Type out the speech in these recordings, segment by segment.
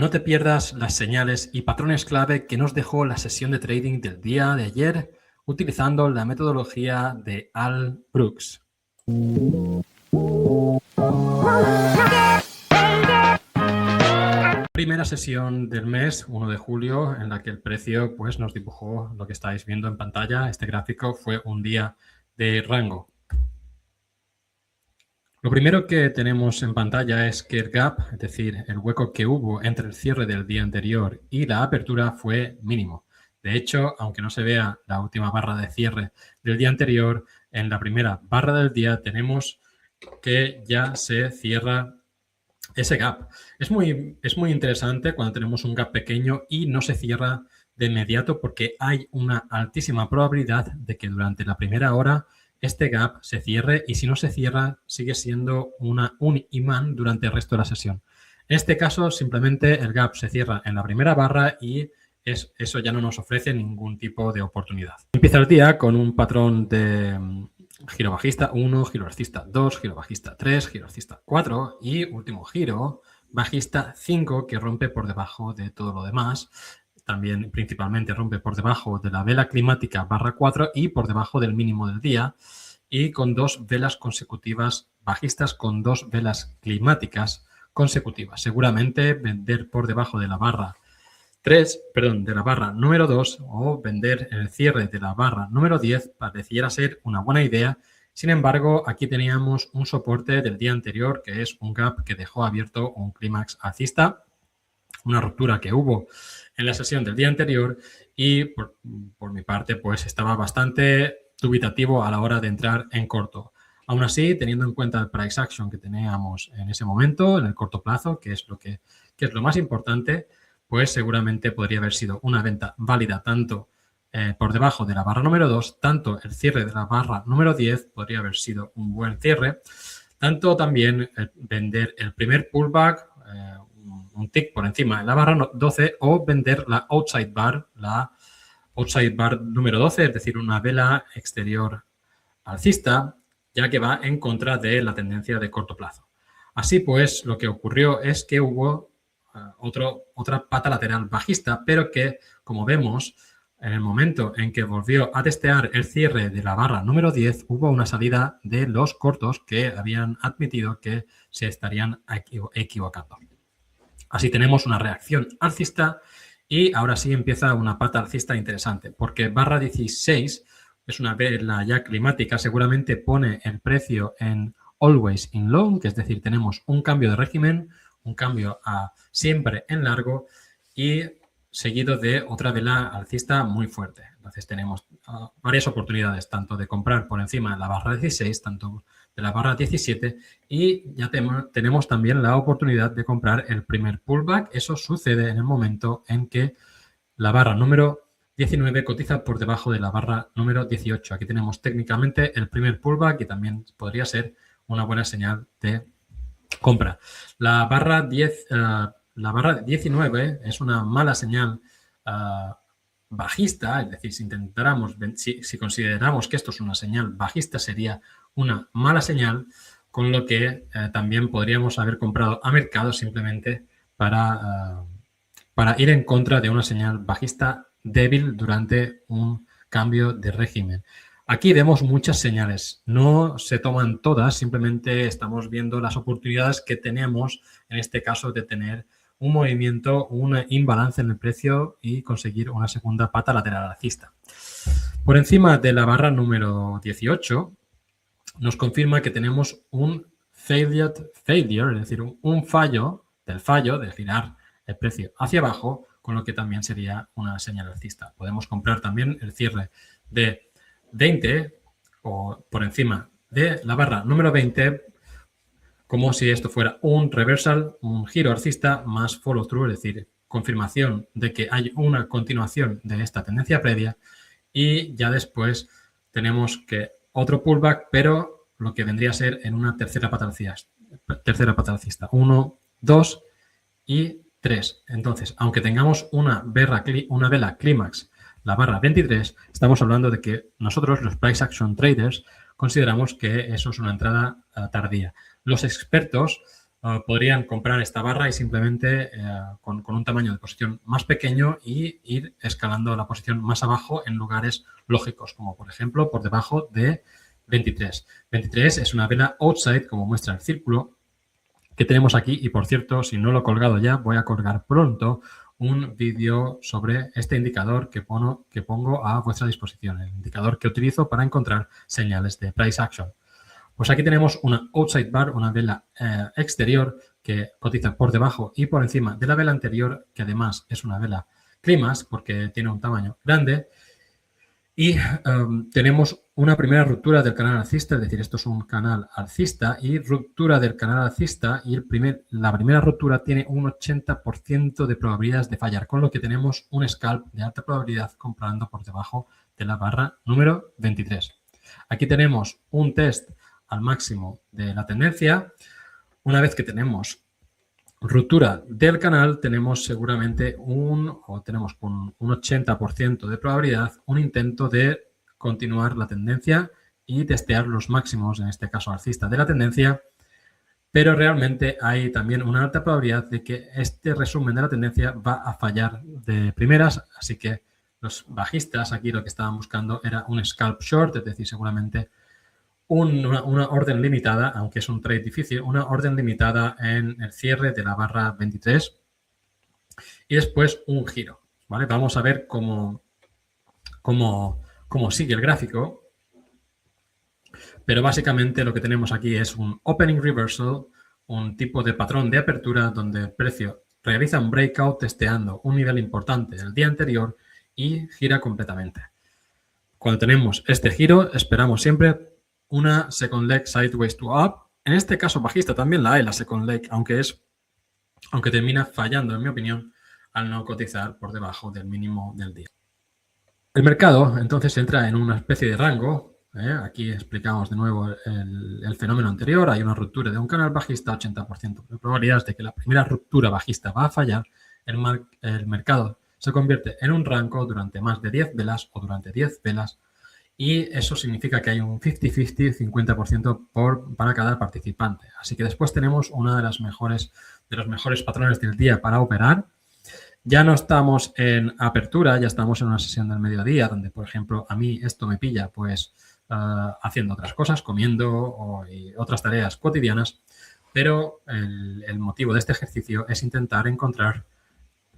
No te pierdas las señales y patrones clave que nos dejó la sesión de trading del día de ayer utilizando la metodología de Al Brooks. Primera sesión del mes, 1 de julio, en la que el precio pues, nos dibujó lo que estáis viendo en pantalla. Este gráfico fue un día de rango. Lo primero que tenemos en pantalla es que el gap, es decir, el hueco que hubo entre el cierre del día anterior y la apertura fue mínimo. De hecho, aunque no se vea la última barra de cierre del día anterior, en la primera barra del día tenemos que ya se cierra ese gap. Es muy interesante cuando tenemos un gap pequeño y no se cierra de inmediato porque hay una altísima probabilidad de que durante la primera hora este gap se cierre y si no se cierra sigue siendo un imán durante el resto de la sesión. En este caso simplemente el gap se cierra en la primera barra y eso ya no nos ofrece ningún tipo de oportunidad. Empieza el día con un patrón de giro bajista 1, giro alcista 2, giro bajista 3, giro alcista 4 y último giro bajista 5 que rompe por debajo de todo lo demás. También principalmente rompe por debajo de la vela climática barra 4 y por debajo del mínimo del día y con dos velas consecutivas bajistas con dos velas climáticas consecutivas. Seguramente vender por debajo de la barra de la barra número 2 o vender el cierre de la barra número 10 pareciera ser una buena idea. Sin embargo, aquí teníamos un soporte del día anterior que es un gap que dejó abierto un clímax alcista, una ruptura que hubo en la sesión del día anterior y por mi parte pues estaba bastante dubitativo a la hora de entrar en corto. Aún así, teniendo en cuenta el price action que teníamos en ese momento, en el corto plazo, que es lo más importante, pues seguramente podría haber sido una venta válida tanto por debajo de la barra número 2, tanto el cierre de la barra número 10 podría haber sido un buen cierre, tanto también vender el primer pullback, un tick por encima de la barra 12 o vender la outside bar número 12, es decir, una vela exterior alcista, ya que va en contra de la tendencia de corto plazo. Así pues, lo que ocurrió es que hubo otra pata lateral bajista, pero que, como vemos, en el momento en que volvió a testear el cierre de la barra número 10, hubo una salida de los cortos que habían admitido que se estarían equivocando. Así tenemos una reacción alcista y ahora sí empieza una pata alcista interesante, porque barra 16 es una vela ya climática, seguramente pone el precio en always in long, que es decir, tenemos un cambio de régimen, un cambio a siempre en largo y seguido de otra vela alcista muy fuerte. Entonces tenemos varias oportunidades, tanto de comprar por encima de la barra 16, tanto de la barra 17 y ya tenemos también la oportunidad de comprar el primer pullback. Eso sucede en el momento en que la barra número 19 cotiza por debajo de la barra número 18. Aquí tenemos técnicamente el primer pullback y también podría ser una buena señal de compra. La barra 19 es una mala señal bajista, es decir, si consideramos que esto es una señal bajista, sería una mala señal, con lo que también podríamos haber comprado a mercado simplemente para ir en contra de una señal bajista débil durante un cambio de régimen. Aquí vemos muchas señales, no se toman todas, simplemente estamos viendo las oportunidades que tenemos, en este caso de tener un movimiento, un imbalance en el precio y conseguir una segunda pata lateral alcista. Por encima de la barra número 18 nos confirma que tenemos un failure, es decir, un fallo de girar el precio hacia abajo, con lo que también sería una señal alcista. Podemos comprar también el cierre de 20 o por encima de la barra número 20 como si esto fuera un reversal, un giro alcista más follow through, es decir, confirmación de que hay una continuación de esta tendencia previa y ya después tenemos que otro pullback, pero lo que vendría a ser en una tercera pata alcista. 1, 2 y 3. Entonces, aunque tengamos una vela clímax, la barra 23, estamos hablando de que nosotros, los price action traders, consideramos que eso es una entrada tardía. Los expertos podrían comprar esta barra y simplemente con un tamaño de posición más pequeño y ir escalando la posición más abajo en lugares lógicos, como por ejemplo por debajo de 23. 23 es una vela outside, como muestra el círculo que tenemos aquí. Y por cierto, si no lo he colgado ya, voy a colgar pronto un vídeo sobre este indicador que pongo a vuestra disposición, el indicador que utilizo para encontrar señales de price action. Pues aquí tenemos una outside bar, una vela exterior que cotiza por debajo y por encima de la vela anterior, que además es una vela climas porque tiene un tamaño grande. Y tenemos una primera ruptura del canal alcista, es decir, esto es un canal alcista y ruptura del canal alcista, y la primera ruptura tiene un 80% de probabilidades de fallar, con lo que tenemos un scalp de alta probabilidad comprando por debajo de la barra número 23. Aquí tenemos un test al máximo de la tendencia. Una vez que tenemos ruptura del canal, tenemos seguramente tenemos con un 80% de probabilidad un intento de continuar la tendencia y testear los máximos, en este caso alcista, de la tendencia, pero realmente hay también una alta probabilidad de que este resumen de la tendencia va a fallar de primeras, así que los bajistas aquí lo que estaban buscando era un scalp short, es decir, seguramente una orden limitada, aunque es un trade difícil, una orden limitada en el cierre de la barra 23 y después un giro, ¿vale? Vamos a ver cómo sigue el gráfico, pero básicamente lo que tenemos aquí es un opening reversal, un tipo de patrón de apertura donde el precio realiza un breakout testeando un nivel importante del día anterior y gira completamente. Cuando tenemos este giro, esperamos siempre una second leg sideways to up. En este caso bajista también la hay, la second leg, aunque termina fallando, en mi opinión, al no cotizar por debajo del mínimo del día. El mercado entonces entra en una especie de rango. Aquí explicamos de nuevo el fenómeno anterior. Hay una ruptura de un canal bajista, 80% de probabilidades de que la primera ruptura bajista va a fallar. El mercado se convierte en un rango durante más de 10 velas o durante 10 velas. Y eso significa que hay un 50-50, 50% para cada participante. Así que después tenemos uno de los mejores patrones del día para operar. Ya no estamos en apertura, ya estamos en una sesión del mediodía, donde, por ejemplo, a mí esto me pilla pues haciendo otras cosas, comiendo y otras tareas cotidianas. Pero el motivo de este ejercicio es intentar encontrar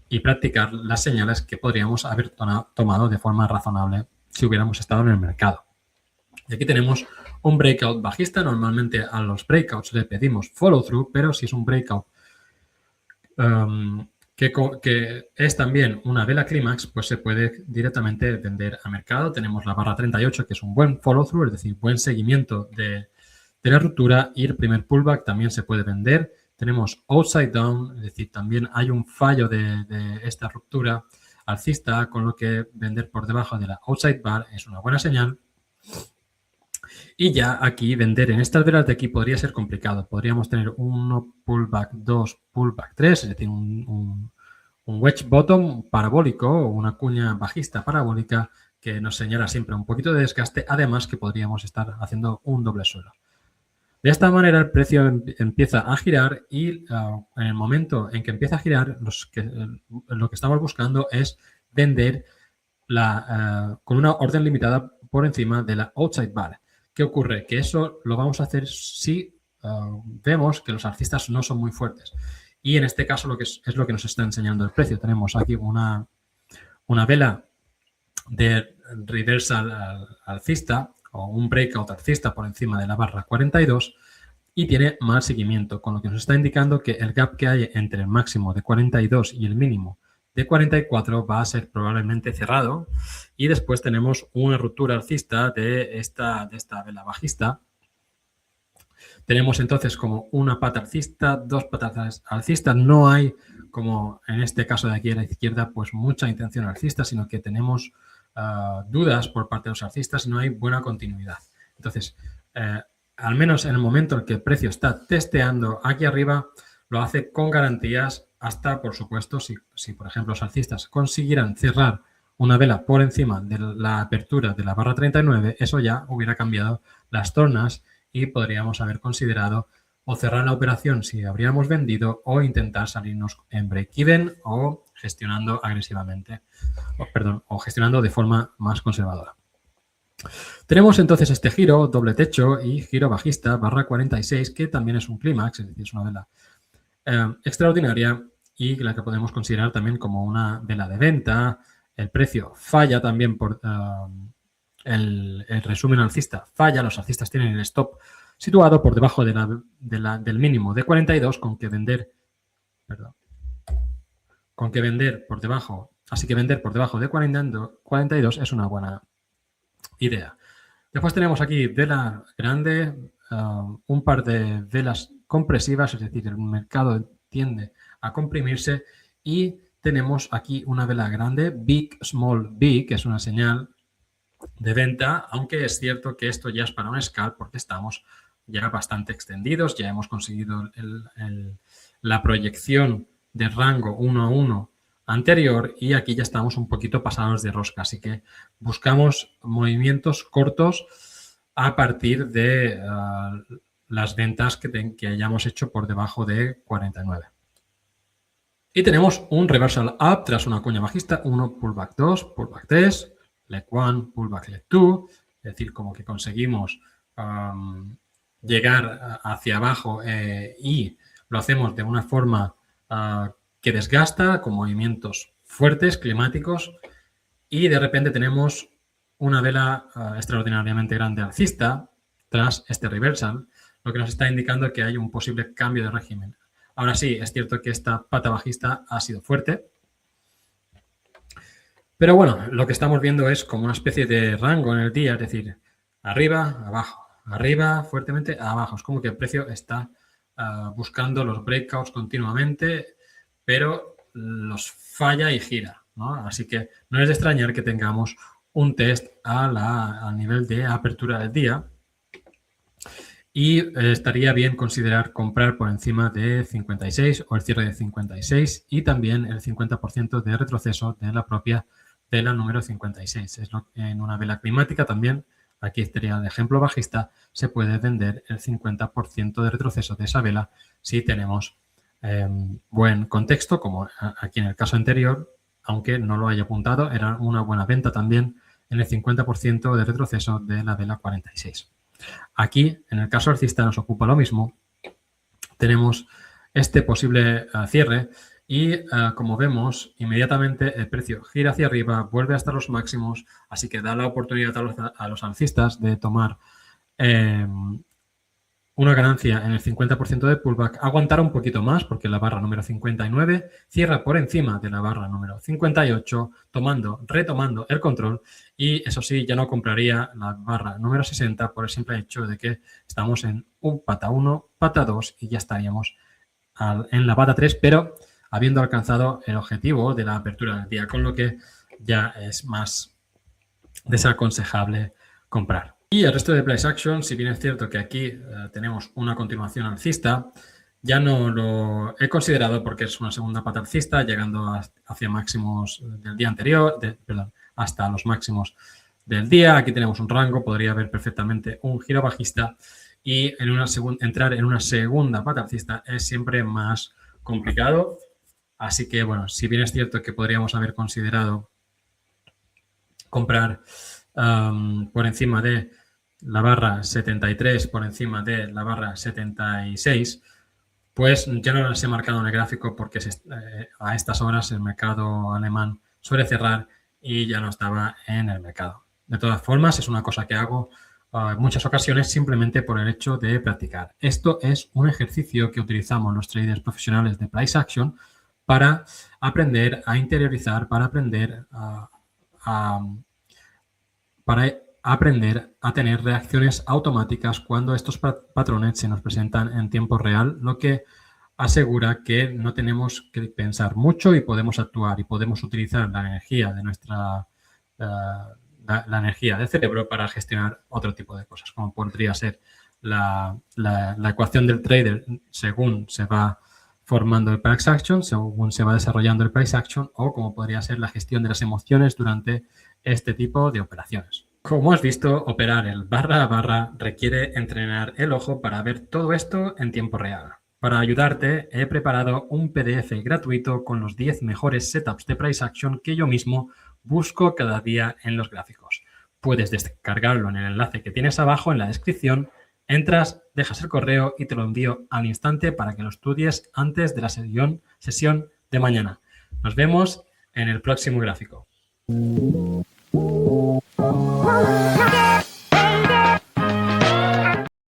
y practicar las señales que podríamos haber tomado de forma razonable si hubiéramos estado en el mercado. Y aquí tenemos un breakout bajista. Normalmente a los breakouts le pedimos follow through, pero si es un breakout que es también una vela clímax, pues se puede directamente vender a mercado. Tenemos la barra 38, que es un buen follow through, es decir, buen seguimiento de la ruptura, y el primer pullback también se puede vender. Tenemos outside down, es decir, también hay un fallo de esta ruptura alcista, con lo que vender por debajo de la outside bar es una buena señal. Y ya aquí vender en estas velas de aquí podría ser complicado. Podríamos tener 1 pullback 2, pullback 3, es decir, un wedge bottom parabólico o una cuña bajista parabólica que nos señala siempre un poquito de desgaste, además que podríamos estar haciendo un doble suelo. De esta manera el precio empieza a girar y en el momento en que empieza a girar lo que estamos buscando es vender con una orden limitada por encima de la outside bar. ¿Qué ocurre? Que eso lo vamos a hacer si vemos que los alcistas no son muy fuertes. Y en este caso es lo que nos está enseñando el precio. Tenemos aquí una vela de reversal alcista o un breakout alcista por encima de la barra 42 y tiene mal seguimiento, con lo que nos está indicando que el gap que hay entre el máximo de 42 y el mínimo de 44 va a ser probablemente cerrado, y después tenemos una ruptura alcista de esta vela bajista. Tenemos entonces como una pata alcista, dos patas alcistas. No hay, como en este caso de aquí a la izquierda, pues mucha intención alcista, sino que tenemos dudas por parte de los alcistas y no hay buena continuidad. Entonces, al menos en el momento en que el precio está testeando aquí arriba, lo hace con garantías hasta, por supuesto, si por ejemplo los alcistas consiguieran cerrar una vela por encima de la apertura de la barra 39, eso ya hubiera cambiado las tornas y podríamos haber considerado o cerrar la operación si habríamos vendido o intentar salirnos en break-even o gestionando agresivamente, o gestionando de forma más conservadora. Tenemos entonces este giro, doble techo y giro bajista, barra 46, que también es un clímax, es decir, es una vela extraordinaria y la que podemos considerar también como una vela de venta. El precio falla también por el resumen alcista falla, los alcistas tienen el stop situado por debajo del mínimo de 42, con que vender por debajo, así que vender por debajo de 42 es una buena idea. Después tenemos aquí vela grande, un par de velas compresivas, es decir, el mercado tiende a comprimirse y tenemos aquí una vela grande, big, small, big, que es una señal de venta, aunque es cierto que esto ya es para un scalp porque estamos ya bastante extendidos, ya hemos conseguido la proyección de rango 1 a 1 anterior y aquí ya estamos un poquito pasados de rosca, así que buscamos movimientos cortos a partir de las ventas que hayamos hecho por debajo de 49. Y tenemos un reversal up tras una cuña bajista, 1, pullback 2, pullback 3, leg 1, pullback leg 2, es decir, como que conseguimos llegar hacia abajo y lo hacemos de una forma que desgasta, con movimientos fuertes, climáticos, y de repente tenemos una vela extraordinariamente grande alcista tras este reversal, lo que nos está indicando que hay un posible cambio de régimen. Ahora sí, es cierto que esta pata bajista ha sido fuerte, pero bueno, lo que estamos viendo es como una especie de rango en el día, es decir, arriba, abajo, arriba, fuertemente, abajo. Es como que el precio está buscando los breakouts continuamente, pero los falla y gira, ¿no? Así que no es de extrañar que tengamos un test al nivel de apertura del día y estaría bien considerar comprar por encima de 56 o el cierre de 56 y también el 50% de retroceso de la propia vela número 56. En una vela climática también, aquí estaría el ejemplo bajista, se puede vender el 50% de retroceso de esa vela si tenemos buen contexto, como aquí en el caso anterior, aunque no lo haya apuntado, era una buena venta también en el 50% de retroceso de la vela 46. Aquí, en el caso alcista, nos ocupa lo mismo. Tenemos este posible cierre y, como vemos, inmediatamente el precio gira hacia arriba, vuelve hasta los máximos, así que da la oportunidad a los alcistas de tomar una ganancia en el 50% de pullback, aguantar un poquito más porque la barra número 59 cierra por encima de la barra número 58, retomando el control y eso sí, ya no compraría la barra número 60 por el simple hecho de que estamos en un pata 1, pata 2 y ya estaríamos en la pata 3, pero habiendo alcanzado el objetivo de la apertura del día, con lo que ya es más desaconsejable comprar. Y el resto de price action, si bien es cierto que aquí tenemos una continuación alcista, ya no lo he considerado porque es una segunda pata alcista, llegando hacia máximos del día anterior, hasta los máximos del día. Aquí tenemos un rango, podría haber perfectamente un giro bajista y entrar en una segunda pata alcista es siempre más complicado. Así que, bueno, si bien es cierto que podríamos haber considerado comprar por encima de la barra 73, por encima de la barra 76, pues ya no las he marcado en el gráfico porque a estas horas el mercado alemán suele cerrar y ya no estaba en el mercado. De todas formas, es una cosa que hago en muchas ocasiones simplemente por el hecho de practicar. Esto es un ejercicio que utilizamos los traders profesionales de price action para aprender a interiorizar, para aprender a tener reacciones automáticas cuando estos patrones se nos presentan en tiempo real, lo que asegura que no tenemos que pensar mucho y podemos actuar y podemos utilizar la energía de la energía del cerebro para gestionar otro tipo de cosas, como podría ser la ecuación del trader según se va formando el price action, según se va desarrollando el price action, o como podría ser la gestión de las emociones durante este tipo de operaciones. Como has visto, operar el barra a barra requiere entrenar el ojo para ver todo esto en tiempo real. Para ayudarte, he preparado un PDF gratuito con los 10 mejores setups de Price Action que yo mismo busco cada día en los gráficos. Puedes descargarlo en el enlace que tienes abajo en la descripción, entras, dejas el correo y te lo envío al instante para que lo estudies antes de la sesión de mañana. Nos vemos en el próximo gráfico.